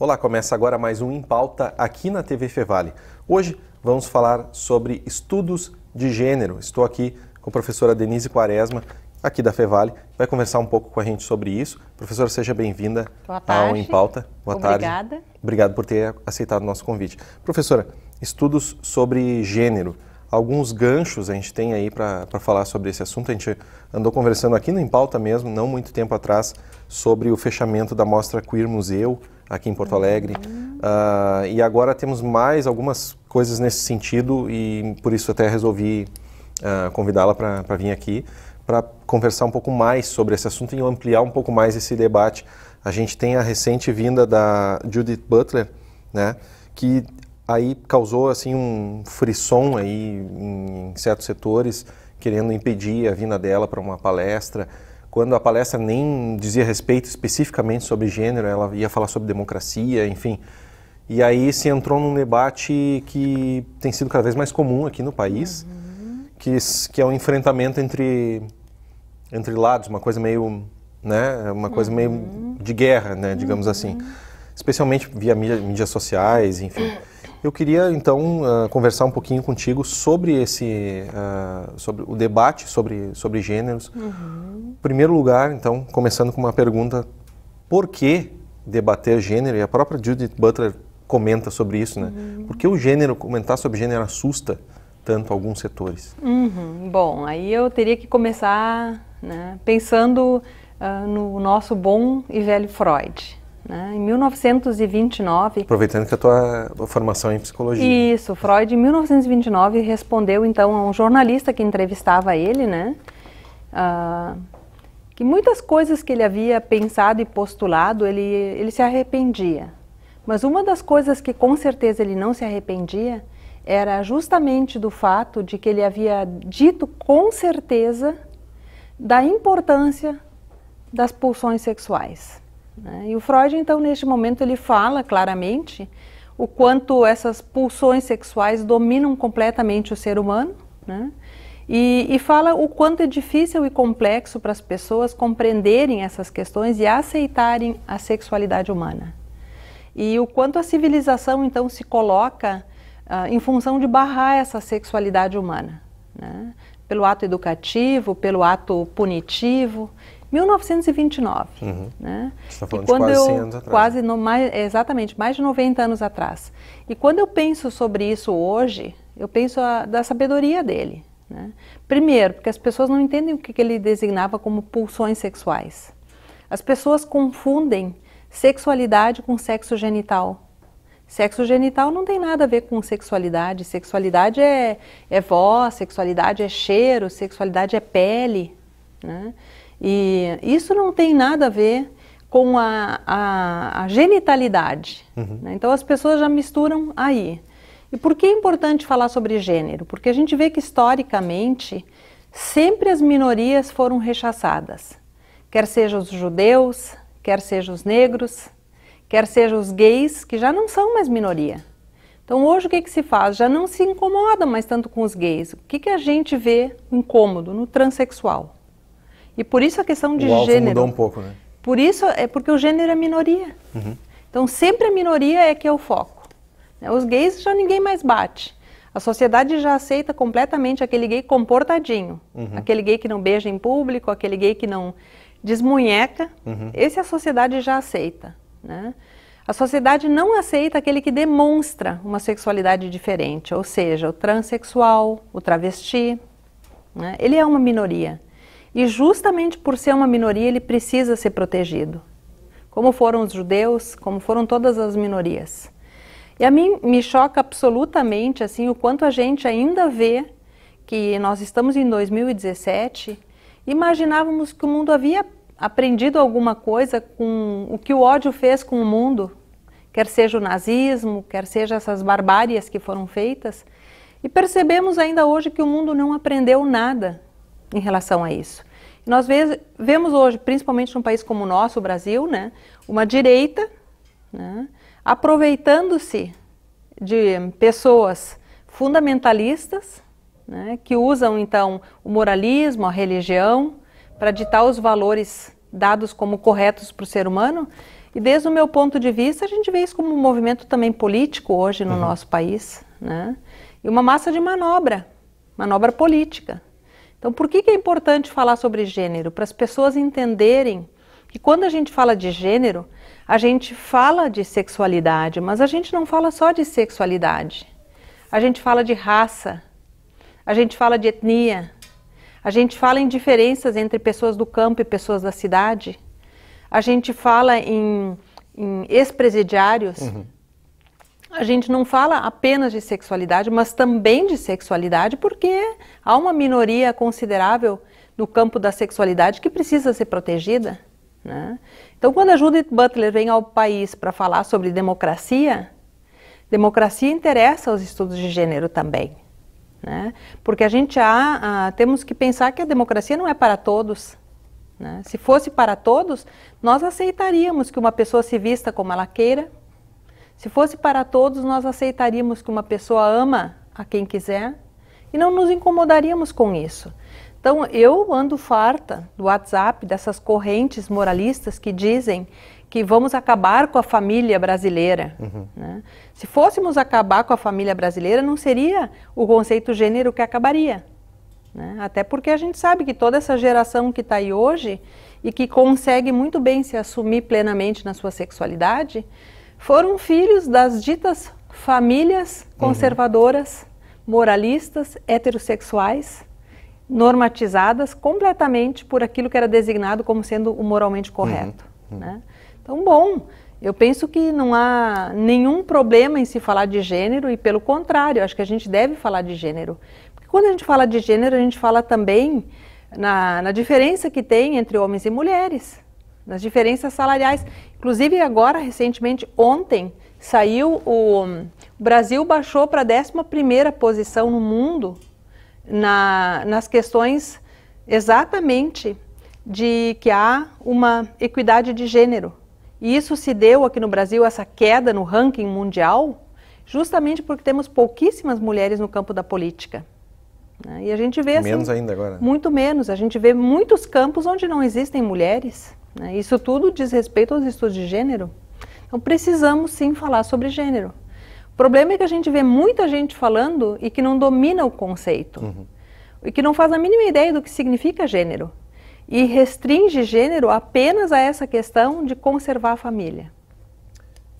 Olá, começa agora mais um Em Pauta aqui na TV Fevale. Hoje vamos falar sobre estudos de gênero. Estou aqui com a professora Denise Quaresma, aqui da Fevale, vai conversar um pouco com a gente sobre isso. Professora, seja bem-vinda ao Em Pauta. Boa tarde. Obrigada. Obrigado por ter aceitado o nosso convite. Professora, estudos sobre gênero. Alguns ganchos a gente tem aí para falar sobre esse assunto. A gente andou conversando aqui no Em Pauta mesmo, não muito tempo atrás, sobre o fechamento da Mostra Queer Museu, aqui em Porto Alegre. E agora temos mais algumas coisas nesse sentido e por isso até resolvi convidá-la para vir aqui para conversar um pouco mais sobre esse assunto e ampliar um pouco mais esse debate. A gente tem a recente vinda da Judith Butler, né, que aí causou assim um frisson aí em certos setores, querendo impedir a vinda dela para uma palestra, quando a palestra nem dizia respeito especificamente sobre gênero, ela ia falar sobre democracia, enfim. E aí se entrou num debate que tem sido cada vez mais comum aqui no país, que é o enfrentamento entre lados, uma coisa meio, né, uma coisa meio de guerra, né, digamos assim. Especialmente via mídias sociais, enfim. Eu queria, então, conversar um pouquinho contigo sobre sobre o debate sobre gêneros. Em primeiro lugar, então, começando com uma pergunta, por que debater gênero? E a própria Judith Butler comenta sobre isso, né? Por que o gênero, comentar sobre gênero assusta tanto alguns setores? Bom, aí eu teria que começar, né, pensando no nosso bom e velho Freud. Em 1929... Aproveitando que a tua formação é em psicologia. Isso, Freud em 1929 respondeu então a um jornalista que entrevistava ele, né, que muitas coisas que ele havia pensado e postulado, ele se arrependia. Mas uma das coisas que com certeza ele não se arrependia era justamente do fato de que ele havia dito com certeza da importância das pulsões sexuais. E o Freud, então, neste momento, ele fala claramente o quanto essas pulsões sexuais dominam completamente o ser humano, né? E fala o quanto é difícil e complexo para as pessoas compreenderem essas questões e aceitarem a sexualidade humana. E o quanto a civilização, então, se coloca em função de barrar essa sexualidade humana, né? Pelo ato educativo, pelo ato punitivo. 1929, né? Você está falando de quase 100 anos atrás. Exatamente, mais de 90 anos atrás. E quando eu penso sobre isso hoje, eu penso da sabedoria dele, né? Primeiro, porque as pessoas não entendem o que ele designava como pulsões sexuais. As pessoas confundem sexualidade com sexo genital. Sexo genital não tem nada a ver com sexualidade. Sexualidade é voz, sexualidade é cheiro, sexualidade é pele, né? E isso não tem nada a ver com a genitalidade, né? Então as pessoas já misturam aí. E por que é importante falar sobre gênero? Porque a gente vê que historicamente sempre as minorias foram rechaçadas. Quer sejam os judeus, quer sejam os negros, quer sejam os gays, que já não são mais minoria. Então hoje o que se faz? Já não se incomoda mais tanto com os gays. O que a gente vê incômodo? No transexual. E por isso a questão de gênero... O alvo mudou um pouco, né? Por isso, é porque o gênero é minoria. Então sempre a minoria é que é o foco. Os gays já ninguém mais bate. A sociedade já aceita completamente aquele gay comportadinho. Aquele gay que não beija em público, aquele gay que não desmunheca. Esse a sociedade já aceita, né? A sociedade não aceita aquele que demonstra uma sexualidade diferente. Ou seja, o transexual, o travesti, né? Ele é uma minoria. E justamente por ser uma minoria, ele precisa ser protegido. Como foram os judeus, como foram todas as minorias. E a mim me choca absolutamente assim, o quanto a gente ainda vê que nós estamos em 2017, imaginávamos que o mundo havia aprendido alguma coisa com o que o ódio fez com o mundo, quer seja o nazismo, quer seja essas barbáries que foram feitas, e percebemos ainda hoje que o mundo não aprendeu nada em relação a isso. Nós vemos hoje, principalmente num país como o nosso, o Brasil, né, uma direita, né, aproveitando-se de pessoas fundamentalistas, né, que usam então o moralismo, a religião, para ditar os valores dados como corretos para o ser humano, E desde o meu ponto de vista, a gente vê isso como um movimento também político hoje no nosso país, né? E uma massa de manobra política. Então, por que é importante falar sobre gênero? Para as pessoas entenderem que quando a gente fala de gênero, a gente fala de sexualidade, mas a gente não fala só de sexualidade. A gente fala de raça, a gente fala de etnia, a gente fala em diferenças entre pessoas do campo e pessoas da cidade, a gente fala em ex-presidiários, a gente não fala apenas de sexualidade, mas também de sexualidade, porque há uma minoria considerável no campo da sexualidade que precisa ser protegida, né? Então, quando a Judith Butler vem ao país para falar sobre democracia, democracia interessa aos estudos de gênero também, né? Porque a gente temos que pensar que a democracia não é para todos, né? Se fosse para todos, nós aceitaríamos que uma pessoa se vista como ela queira. Se fosse para todos, nós aceitaríamos que uma pessoa ama a quem quiser e não nos incomodaríamos com isso. Então, eu ando farta do WhatsApp, dessas correntes moralistas que dizem que vamos acabar com a família brasileira, né? Se fôssemos acabar com a família brasileira, não seria o conceito gênero que acabaria, né? Até porque a gente sabe que toda essa geração que está aí hoje e que consegue muito bem se assumir plenamente na sua sexualidade, foram filhos das ditas famílias conservadoras, moralistas, heterossexuais, normatizadas completamente por aquilo que era designado como sendo o moralmente correto, né? Então, bom, eu penso que não há nenhum problema em se falar de gênero e, pelo contrário, acho que a gente deve falar de gênero. Porque quando a gente fala de gênero, a gente fala também na diferença que tem entre homens e mulheres, nas diferenças salariais. Inclusive, agora, recentemente, ontem, saiu o Brasil baixou para a 11ª posição no mundo nas questões exatamente de que há uma equidade de gênero. E isso se deu aqui no Brasil, essa queda no ranking mundial, justamente porque temos pouquíssimas mulheres no campo da política, né? E a gente vê assim, menos ainda agora. Muito menos. A gente vê muitos campos onde não existem mulheres, né? Isso tudo diz respeito aos estudos de gênero. Então precisamos sim falar sobre gênero. O problema é que a gente vê muita gente falando e que não domina o conceito, e que não faz a mínima ideia do que significa gênero, e restringe gênero apenas a essa questão de conservar a família.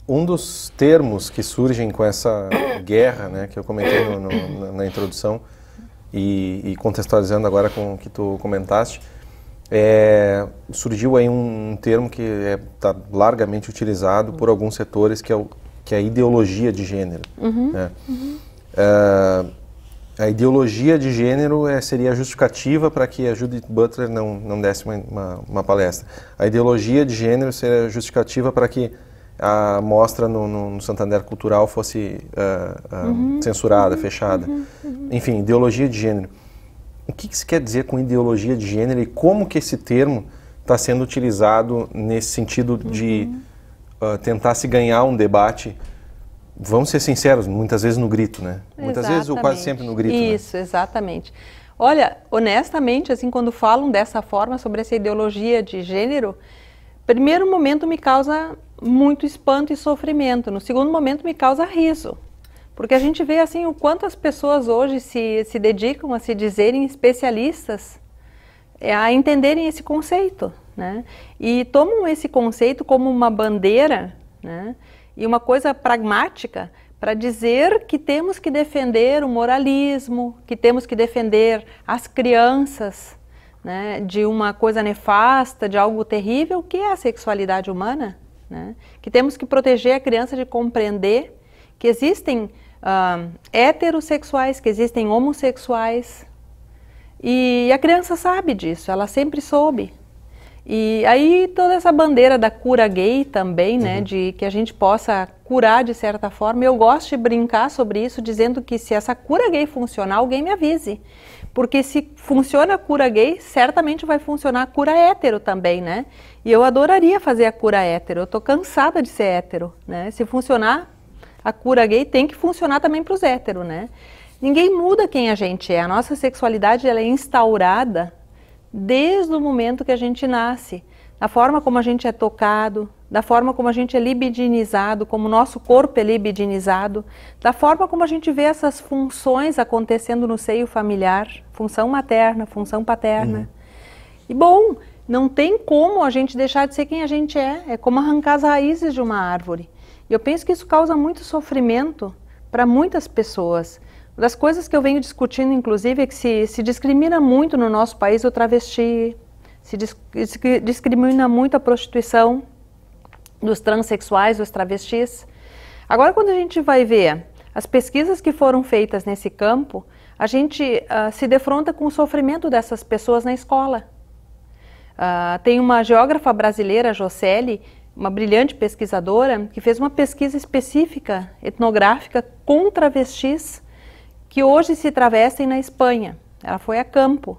Um dos termos que surgem com essa guerra, né, que eu comentei na introdução, e contextualizando agora com o que tu comentaste, surgiu aí um termo que está largamente utilizado por alguns setores, que é a ideologia de gênero, né? A ideologia de gênero seria a justificativa para que a Judith Butler não desse uma palestra. A ideologia de gênero seria a justificativa para que a mostra no Santander Cultural fosse censurada, fechada. Enfim, ideologia de gênero. O que se quer dizer com ideologia de gênero e como que esse termo está sendo utilizado nesse sentido de tentar se ganhar um debate? Vamos ser sinceros, muitas vezes no grito, né? Exatamente. Muitas vezes ou quase sempre no grito. Isso, né? Exatamente. Olha, honestamente, assim, quando falam dessa forma sobre essa ideologia de gênero, primeiro momento me causa muito espanto e sofrimento. No segundo momento me causa riso. Porque a gente vê assim o quanto as pessoas hoje se dedicam a se dizerem especialistas, a entenderem esse conceito, né? E tomam esse conceito como uma bandeira, né? E uma coisa pragmática para dizer que temos que defender o moralismo, que temos que defender as crianças, né, de uma coisa nefasta, de algo terrível, que é a sexualidade humana, né? Que temos que proteger a criança de compreender que existem heterossexuais, que existem homossexuais, e a criança sabe disso, ela sempre soube. E aí toda essa bandeira da cura gay também, né, de que a gente possa curar de certa forma, eu gosto de brincar sobre isso, dizendo que se essa cura gay funcionar, alguém me avise. Porque se funciona a cura gay, certamente vai funcionar a cura hétero também, né? E eu adoraria fazer a cura hétero, eu tô cansada de ser hétero, né? Se funcionar a cura gay, tem que funcionar também para os héteros, né? Ninguém muda quem a gente é, a nossa sexualidade ela é instaurada desde o momento que a gente nasce. da forma como a gente é tocado, da forma como a gente é libidinizado, como o nosso corpo é libidinizado, da forma como a gente vê essas funções acontecendo no seio familiar, função materna, função paterna. E bom, não tem como a gente deixar de ser quem a gente é como arrancar as raízes de uma árvore. E eu penso que isso causa muito sofrimento para muitas pessoas. Uma das coisas que eu venho discutindo, inclusive, é que se discrimina muito no nosso país o travesti, se discrimina muito a prostituição dos transexuais, dos travestis. Agora, quando a gente vai ver as pesquisas que foram feitas nesse campo, a gente se defronta com o sofrimento dessas pessoas na escola. Tem uma geógrafa brasileira, Jocelyn, uma brilhante pesquisadora, que fez uma pesquisa específica, etnográfica, com travestis que hoje se travestem na Espanha. Ela foi a campo.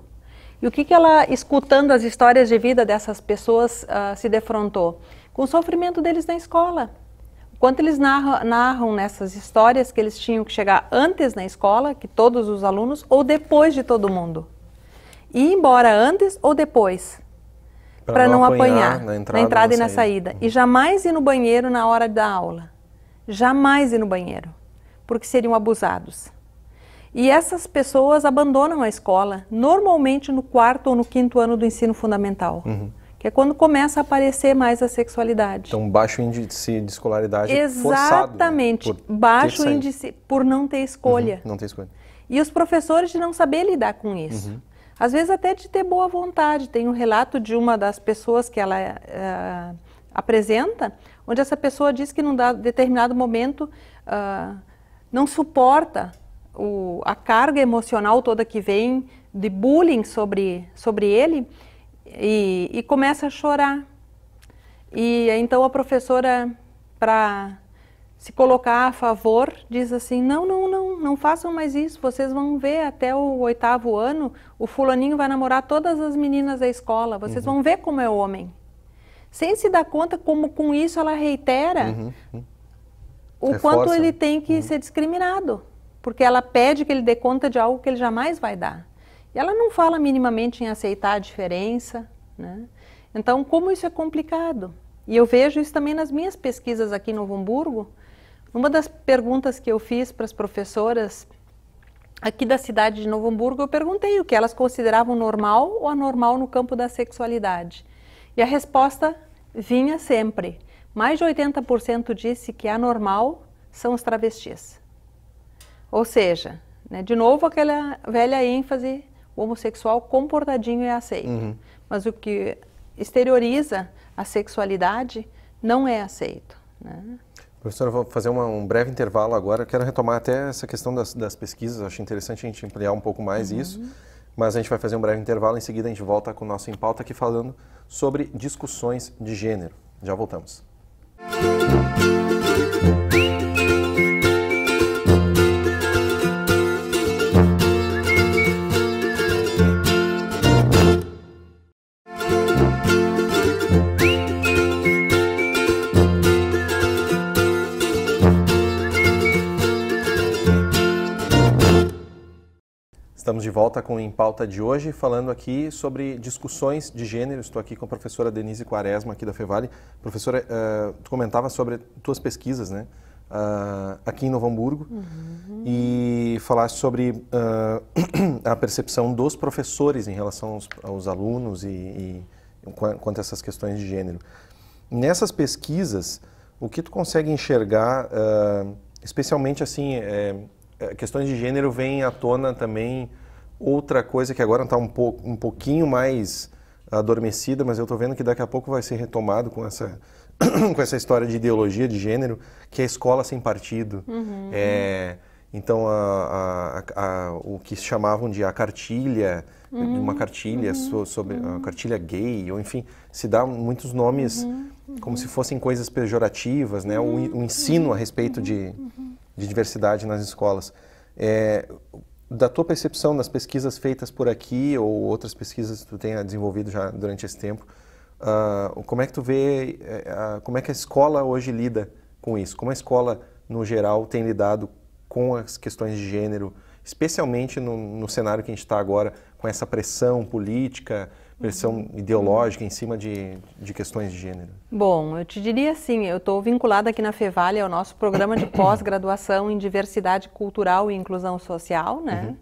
E o que ela, escutando as histórias de vida dessas pessoas, se defrontou? Com o sofrimento deles na escola. O quanto eles narram nessas histórias que eles tinham que chegar antes na escola, que todos os alunos, ou depois de todo mundo. Ir embora antes ou depois. Para não apanhar na entrada e na saída. E jamais ir no banheiro na hora da aula. Jamais ir no banheiro. Porque seriam abusados. E essas pessoas abandonam a escola, normalmente no 4º ou no 5º ano do ensino fundamental, que é quando começa a aparecer mais a sexualidade. Então, baixo índice de escolaridade exatamente, forçado, né? Baixo índice por não ter escolha. Não ter escolha. E os professores de não saber lidar com isso. Às vezes até de ter boa vontade. Tem um relato de uma das pessoas que ela apresenta, onde essa pessoa diz que num determinado momento não suporta a carga emocional toda que vem de bullying sobre ele e começa a chorar. E então a professora, para se colocar a favor, diz assim, não façam mais isso, vocês vão ver até o 8º ano, o fulaninho vai namorar todas as meninas da escola, vocês vão ver como é homem. Sem se dar conta como com isso ela reitera o quanto ele tem que ser discriminado. Porque ela pede que ele dê conta de algo que ele jamais vai dar. E ela não fala minimamente em aceitar a diferença, né? Então, como isso é complicado? E eu vejo isso também nas minhas pesquisas aqui em Novo Hamburgo. Uma das perguntas que eu fiz para as professoras aqui da cidade de Novo Hamburgo, eu perguntei o que elas consideravam normal ou anormal no campo da sexualidade. E a resposta vinha sempre. Mais de 80% disse que anormal são os travestis. Ou seja, né, de novo aquela velha ênfase, o homossexual comportadinho é aceito. Mas o que exterioriza a sexualidade não é aceito. Né? Professora, eu vou fazer um breve intervalo agora. Eu quero retomar até essa questão das pesquisas. Acho interessante a gente ampliar um pouco mais isso. Mas a gente vai fazer um breve intervalo. Em seguida a gente volta com o nosso Em Pauta aqui falando sobre discussões de gênero. Já voltamos. Estamos de volta com o Em Pauta de hoje, falando aqui sobre discussões de gênero. Estou aqui com a professora Denise Quaresma, aqui da Fevale. Professora, tu comentava sobre tuas pesquisas, né? Aqui em Novo Hamburgo, e falaste sobre a percepção dos professores em relação aos alunos e quanto a essas questões de gênero. Nessas pesquisas, o que tu consegue enxergar, especialmente assim, questões de gênero vêm à tona também outra coisa que agora está um pouquinho mais adormecida, mas eu estou vendo que daqui a pouco vai ser retomado com essa, com essa história de ideologia de gênero, que é a escola sem partido. Então, o que chamavam de a cartilha, uma cartilha sobre a cartilha gay, ou enfim, se dá muitos nomes como se fossem coisas pejorativas, né? O ensino a respeito de diversidade nas escolas. Da tua percepção, das pesquisas feitas por aqui ou outras pesquisas que tu tenha desenvolvido já durante esse tempo, como é que tu vê, como é que a escola hoje lida com isso? Como a escola, no geral, tem lidado com as questões de gênero, especialmente no cenário que a gente está agora, com essa pressão política pressão ideológica em cima de questões de gênero? Bom, eu te diria assim, eu estou vinculada aqui na Fevale ao nosso programa de pós-graduação em diversidade cultural e inclusão social, né?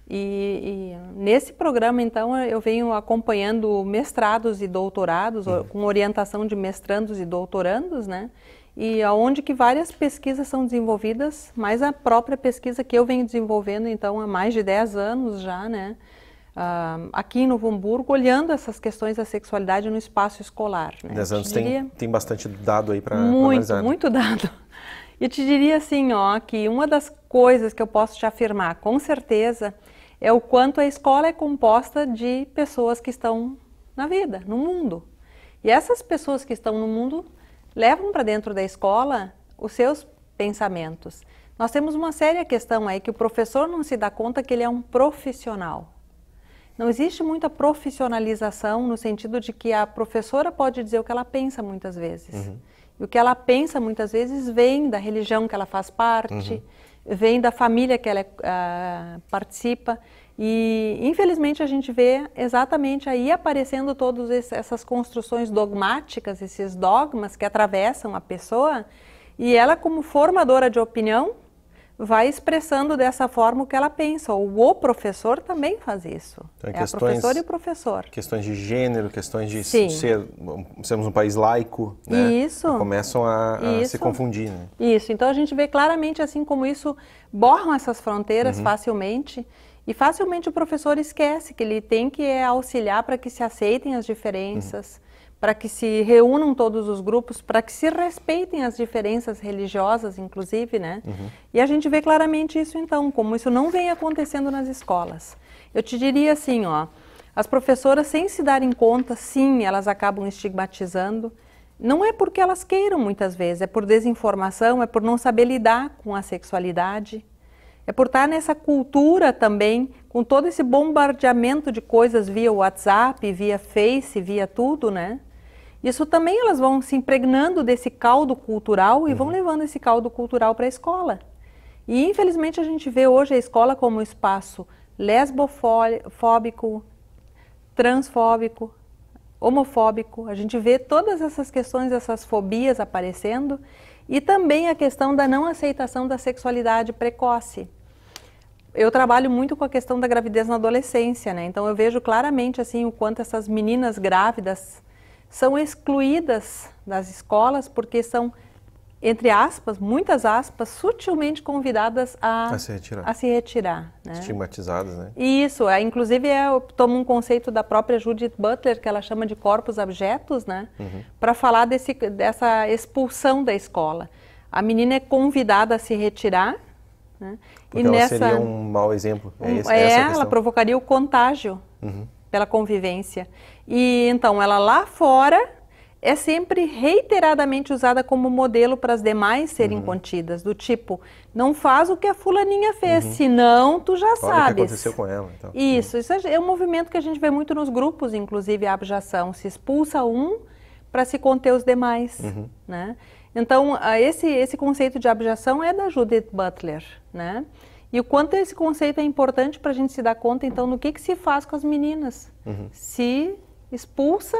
E nesse programa, então, eu venho acompanhando mestrados e doutorados, com orientação de mestrandos e doutorandos, né? E aonde que várias pesquisas são desenvolvidas, mais a própria pesquisa que eu venho desenvolvendo, então, há mais de 10 anos já, né? Aqui em Novo Hamburgo, olhando essas questões da sexualidade no espaço escolar. Né? 10 anos tem bastante dado aí para analisar. Muito dado. E eu te diria assim, ó, que uma das coisas que eu posso te afirmar, com certeza, é o quanto a escola é composta de pessoas que estão na vida, no mundo. E essas pessoas que estão no mundo levam para dentro da escola os seus pensamentos. Nós temos uma séria questão aí que o professor não se dá conta que ele é um profissional. Não existe muita profissionalização no sentido de que a professora pode dizer o que ela pensa muitas vezes. E o que ela pensa muitas vezes vem da religião que ela faz parte, vem da família que ela participa. E infelizmente a gente vê exatamente aí aparecendo todas essas construções dogmáticas, esses dogmas que atravessam a pessoa, e ela, como formadora de opinião, vai expressando dessa forma o que ela pensa. O professor também faz isso. Então, a professora e o professor. Questões de gênero, questões de sermos um país laico, né? Isso. Começam a se confundir, né? Isso. Então a gente vê claramente assim como isso borram essas fronteiras facilmente. E facilmente o professor esquece que ele tem que auxiliar para que se aceitem as diferenças, para que se reúnam todos os grupos, para que se respeitem as diferenças religiosas, inclusive, né? E a gente vê claramente isso, então, como isso não vem acontecendo nas escolas. Eu te diria assim, ó, as professoras, sem se darem conta, sim, elas acabam estigmatizando. Não é porque elas queiram, muitas vezes, é por desinformação, é por não saber lidar com a sexualidade. É por estar nessa cultura também, com todo esse bombardeamento de coisas via WhatsApp, via Face, via tudo, né? Isso também elas vão se impregnando desse caldo cultural e vão levando esse caldo cultural para a escola. E infelizmente a gente vê hoje a escola como um espaço lesbofóbico, transfóbico, homofóbico. A gente vê todas essas questões, essas fobias aparecendo e também a questão da não aceitação da sexualidade precoce. Eu trabalho muito com a questão da gravidez na adolescência, né? Então eu vejo claramente assim o quanto essas meninas grávidas são excluídas das escolas porque são, entre aspas, muitas aspas, sutilmente convidadas a se retirar. Né? Estigmatizadas, né? Isso, inclusive eu tomo um conceito da própria Judith Butler, que ela chama de corpos abjetos, né? Para falar dessa expulsão da escola. A menina é convidada a se retirar, né? Porque ela seria um mau exemplo. Ela provocaria o contágio pela convivência. E então ela lá fora é sempre reiteradamente usada como modelo para as demais serem contidas, do tipo, não faz o que a fulaninha fez, senão tu já sabes. O que aconteceu com ela. Então. Isso é um movimento que a gente vê muito nos grupos, inclusive a abjação, se expulsa um para se conter os demais, né? Então, esse conceito de abjação é da Judith Butler, né? E o quanto esse conceito é importante para a gente se dar conta, então, no que se faz com as meninas. Se expulsa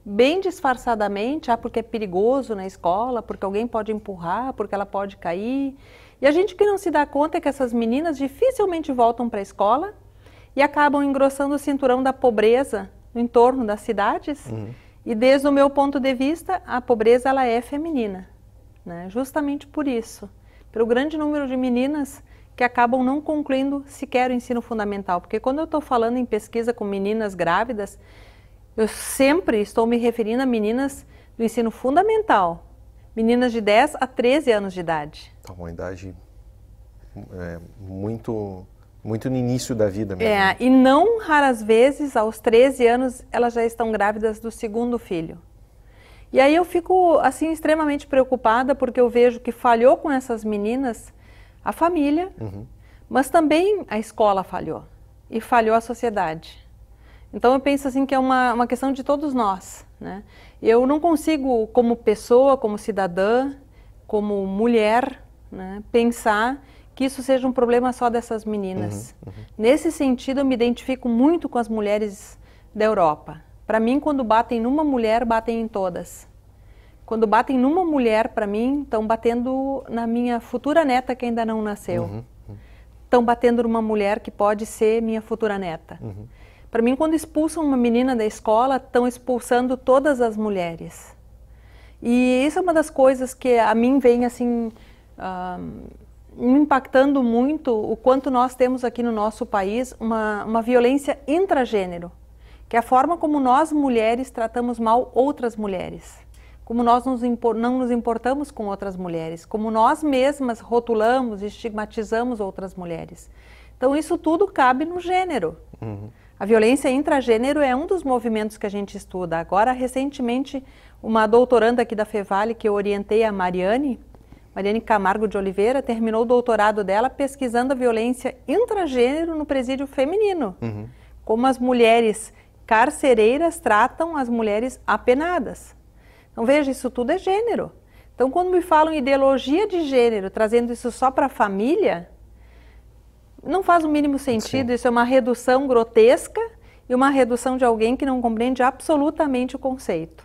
bem disfarçadamente, porque é perigoso na escola, porque alguém pode empurrar, porque ela pode cair. E a gente que não se dá conta é que essas meninas dificilmente voltam para a escola e acabam engrossando o cinturão da pobreza no entorno das cidades. E desde o meu ponto de vista, a pobreza ela é feminina, né? Justamente por isso, pelo grande número de meninas que acabam não concluindo sequer o ensino fundamental. Porque quando eu estou falando em pesquisa com meninas grávidas, eu sempre estou me referindo a meninas do ensino fundamental, meninas de 10 a 13 anos de idade. Então, uma idade muito no início da vida mesmo. E não raras vezes, aos 13 anos, elas já estão grávidas do segundo filho. E aí eu fico, assim, extremamente preocupada, porque eu vejo que falhou com essas meninas a família, mas também a escola falhou, e falhou a sociedade. Então eu penso assim que é uma questão de todos nós, né? Eu não consigo, como pessoa, como cidadã, como mulher, né, pensar que isso seja um problema só dessas meninas. Nesse sentido, eu me identifico muito com as mulheres da Europa. Para mim, quando batem numa mulher, batem em todas. Quando batem numa mulher, para mim, estão batendo na minha futura neta que ainda não nasceu. Estão batendo numa mulher que pode ser minha futura neta. Para mim, quando expulsam uma menina da escola, estão expulsando todas as mulheres. E isso é uma das coisas que a mim vem assim, me impactando muito, o quanto nós temos aqui no nosso país uma violência intragênero, que é a forma como nós mulheres tratamos mal outras mulheres, como nós não nos importamos com outras mulheres, como nós mesmas rotulamos e estigmatizamos outras mulheres. Então isso tudo cabe no gênero. A violência intragênero é um dos movimentos que a gente estuda. Agora, recentemente, uma doutoranda aqui da Fevale, que eu orientei, a Mariane Camargo de Oliveira, terminou o doutorado dela pesquisando a violência intragênero no presídio feminino. Como as mulheres carcereiras tratam as mulheres apenadas. Então, veja, isso tudo é gênero. Então, quando me falam ideologia de gênero, trazendo isso só para a família, não faz o mínimo sentido. Sim. Isso é uma redução grotesca e uma redução de alguém que não compreende absolutamente o conceito.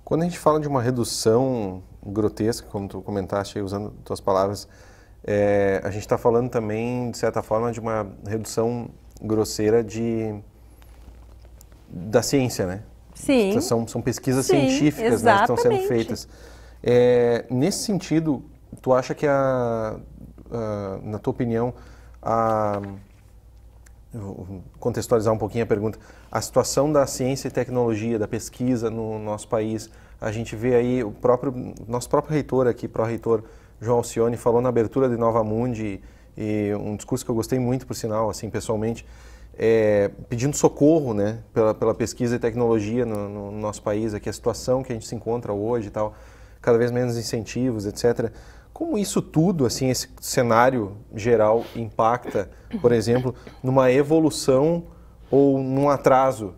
Quando a gente fala de uma redução grotesca, como tu comentaste, usando tuas palavras, a gente está falando também, de certa forma, de uma redução grosseira da ciência, né? Sim. São pesquisas científicas, né, que estão sendo feitas. Nesse sentido, tu acha que, na tua opinião, vou contextualizar um pouquinho a pergunta, a situação da ciência e tecnologia, da pesquisa no nosso país, a gente vê aí nosso próprio reitor aqui, pró-reitor João Alcione, falou na abertura de Nova Mundi, e um discurso que eu gostei muito, por sinal, assim, pessoalmente, pedindo socorro, né, pela pesquisa e tecnologia no nosso país, aqui a situação que a gente se encontra hoje e tal, cada vez menos incentivos, etc. Como isso tudo, assim, esse cenário geral impacta, por exemplo, numa evolução ou num atraso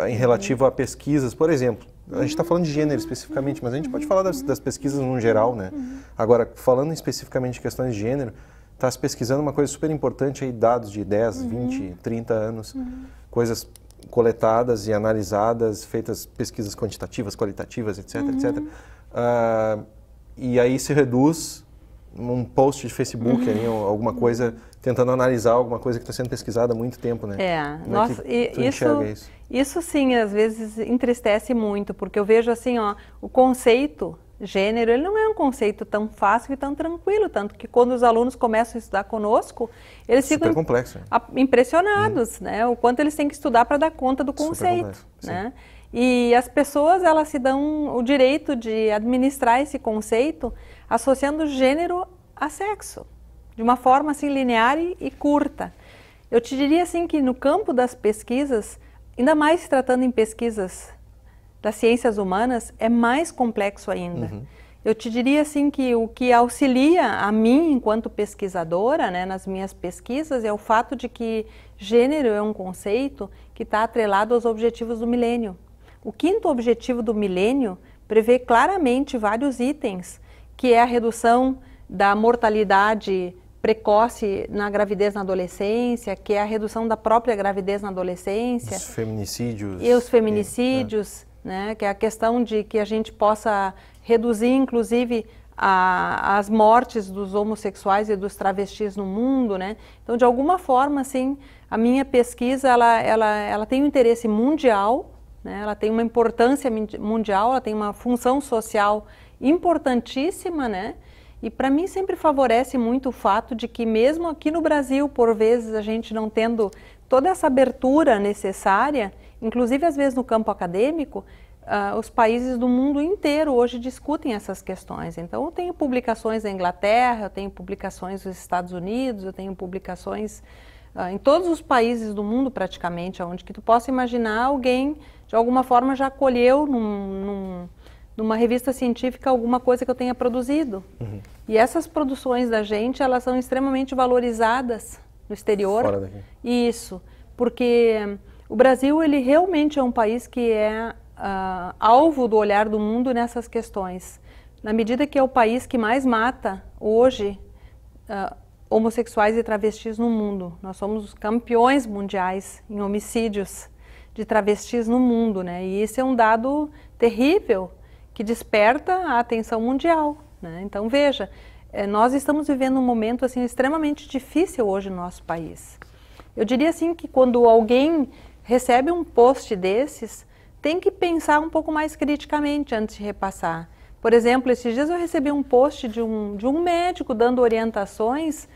em relativo a pesquisas, por exemplo? A gente está falando de gênero especificamente, mas a gente pode falar das pesquisas no geral, né? Agora, falando especificamente de questões de gênero, está se pesquisando uma coisa super importante aí, dados de 10, 20, 30 anos, coisas coletadas e analisadas, feitas pesquisas quantitativas, qualitativas, etc, etc. E aí se reduz um post de Facebook, ali, alguma coisa, tentando analisar alguma coisa que está sendo pesquisada há muito tempo, né? Nossa, isso sim, às vezes entristece muito, porque eu vejo assim, ó, o conceito gênero, ele não é um conceito tão fácil e tão tranquilo, tanto que quando os alunos começam a estudar conosco, eles ficam impressionados, né? O quanto eles têm que estudar para dar conta do conceito, né? E as pessoas, elas se dão o direito de administrar esse conceito associando gênero a sexo, de uma forma assim linear e curta. Eu te diria assim que no campo das pesquisas, ainda mais se tratando em pesquisas das ciências humanas, é mais complexo ainda. Eu te diria assim que o que auxilia a mim enquanto pesquisadora, né, nas minhas pesquisas, é o fato de que gênero é um conceito que está atrelado aos objetivos do milênio. O 5º objetivo do milênio prevê claramente vários itens, que é a redução da mortalidade precoce na gravidez na adolescência, que é a redução da própria gravidez na adolescência. Os feminicídios. E os feminicídios, né, que é a questão de que a gente possa reduzir, inclusive, as mortes dos homossexuais e dos travestis no mundo, né? Então, de alguma forma, assim, a minha pesquisa, ela tem um interesse mundial, né? Ela tem uma importância mundial, ela tem uma função social importantíssima, né? E para mim sempre favorece muito o fato de que mesmo aqui no Brasil, por vezes, a gente não tendo toda essa abertura necessária, inclusive às vezes no campo acadêmico, os países do mundo inteiro hoje discutem essas questões. Então eu tenho publicações na Inglaterra, eu tenho publicações nos Estados Unidos, eu tenho publicações em todos os países do mundo praticamente, onde que tu possa imaginar alguém de alguma forma já acolheu numa revista científica alguma coisa que eu tenha produzido. E essas produções da gente, elas são extremamente valorizadas no exterior. Fora daqui. Isso, porque o Brasil, ele realmente é um país que é alvo do olhar do mundo nessas questões. Na medida que é o país que mais mata hoje homossexuais e travestis no mundo. Nós somos os campeões mundiais em homicídios de travestis no mundo, né? E esse é um dado terrível que desperta a atenção mundial, né? Então veja, nós estamos vivendo um momento assim extremamente difícil hoje no nosso país. Eu diria assim que quando alguém recebe um post desses, tem que pensar um pouco mais criticamente antes de repassar. Por exemplo, esses dias eu recebi um post de um médico dando orientações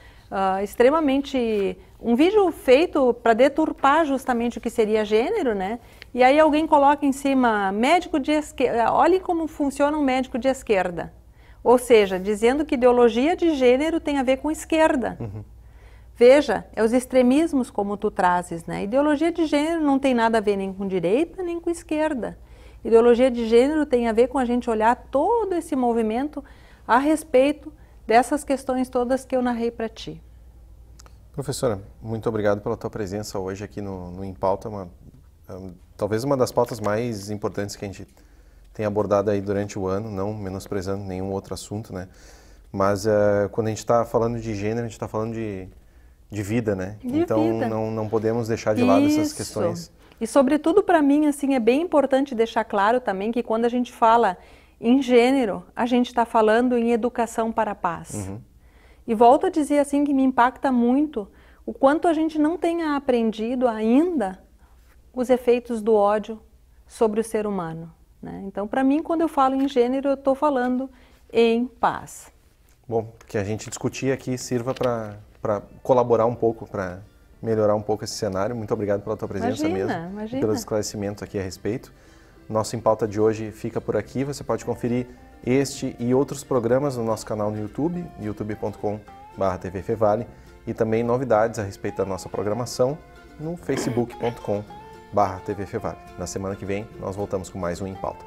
extremamente... Um vídeo feito para deturpar justamente o que seria gênero, né? E aí alguém coloca em cima, médico de esquerda, olhem como funciona um médico de esquerda. Ou seja, dizendo que ideologia de gênero tem a ver com esquerda. Uhum. Veja, é os extremismos como tu trazes, né? Ideologia de gênero não tem nada a ver nem com direita, nem com esquerda. Ideologia de gênero tem a ver com a gente olhar todo esse movimento a respeito dessas questões todas que eu narrei para ti. Professora, muito obrigado pela tua presença hoje aqui no Em Pauta, talvez uma das pautas mais importantes que a gente tem abordado aí durante o ano, não menosprezando nenhum outro assunto, né? Mas quando a gente está falando de gênero, a gente está falando de vida, né? Então não podemos deixar de lado essas questões. E sobretudo para mim, assim, é bem importante deixar claro também que quando a gente fala em gênero, a gente está falando em educação para a paz. Uhum. E volto a dizer assim que me impacta muito o quanto a gente não tenha aprendido ainda os efeitos do ódio sobre o ser humano, né? Então, para mim, quando eu falo em gênero, eu estou falando em paz. Bom, que a gente discutir aqui sirva para colaborar um pouco, para melhorar um pouco esse cenário. Muito obrigado pela tua presença imagina. E pelos esclarecimentos aqui a respeito. Nosso Em Pauta de hoje fica por aqui. Você pode conferir este e outros programas no nosso canal no YouTube, youtube.com/tvfevale, e também novidades a respeito da nossa programação no facebook.com/tvfevale. Na semana que vem, nós voltamos com mais um Em Pauta.